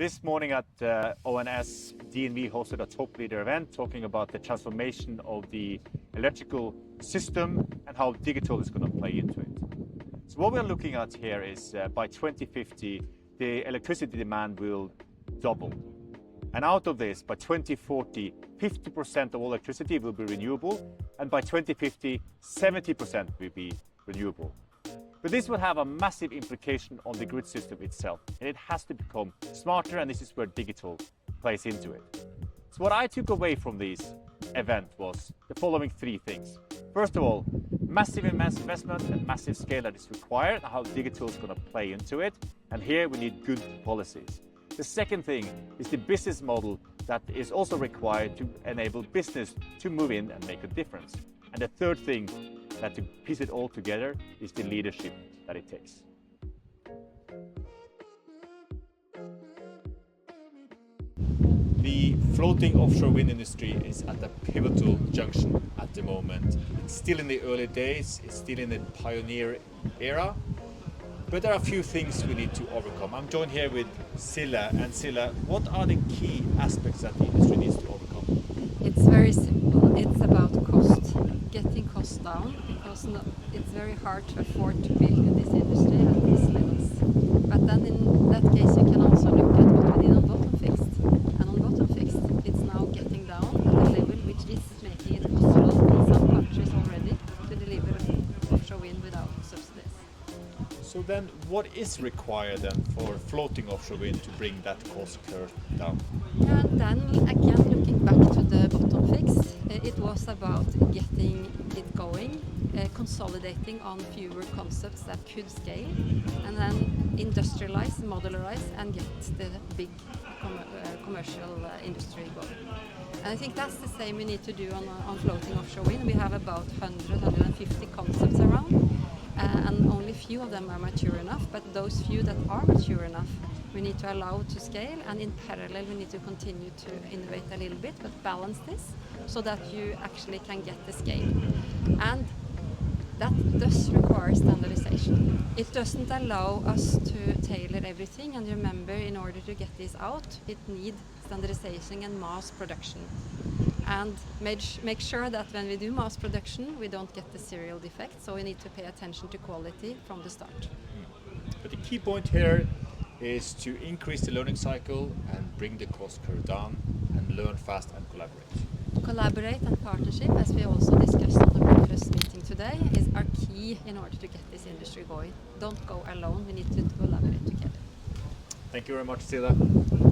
This morning at ONS, DNV hosted a top leader event talking about the transformation of the electrical system and how digital is going to play into it. So what we're looking at here is by 2050, the electricity demand will double. And out of this, by 2040, 50% of all electricity will be renewable, and by 2050, 70% will be renewable. But this will have a massive implication on the grid system itself, and it has to become smarter, and this is where digital plays into it. So what I took away from this event was the following three things. First of all, massive investment and massive scale that is required, and how digital is going to play into it, and here we need good policies. The second thing is the business model that is also required to enable business to move in and make a difference. And the third thing, that to piece it all together, is the leadership that it takes. The floating offshore wind industry is at a pivotal junction at the moment. It's still in the early days, it's still in the pioneer era, but there are a few things we need to overcome. I'm joined here with Sille, and Sille, what are the key aspects that the industry needs to overcome? It's very simple. It's about cost, getting costs down, because it's very hard to afford to build this industry at these levels. But then in that case you can also look at what we did on bottom fixed. And on bottom fixed it's now getting down at a level which is making it possible in some countries already to deliver offshore wind without subsidies. So then what is required then for floating offshore wind to bring that cost curve down? And then again, looking back to the bottom fix, it was about getting it going, consolidating on fewer concepts that could scale, and then industrialize, modularize, and get the big commercial industry going. And I think that's the same we need to do on floating offshore wind. We have about 150 concepts around, and only few of them are mature enough, but those few that are mature enough we need to allow to scale, and in parallel we need to continue to innovate a little bit, but balance this so that you actually can get the scale. And that does require standardization. It doesn't allow us to tailor everything, and remember, in order to get this out, it needs standardization and mass production. And make sure that when we do mass production, we don't get the serial defect, so we need to pay attention to quality from the start. But the key point here is to increase the learning cycle and bring the cost curve down and learn fast and collaborate. Collaborate and partnership, as we also discussed on the breakfast meeting today, is our key in order to get this industry going. Don't go alone, we need to collaborate together. Thank you very much, Sille.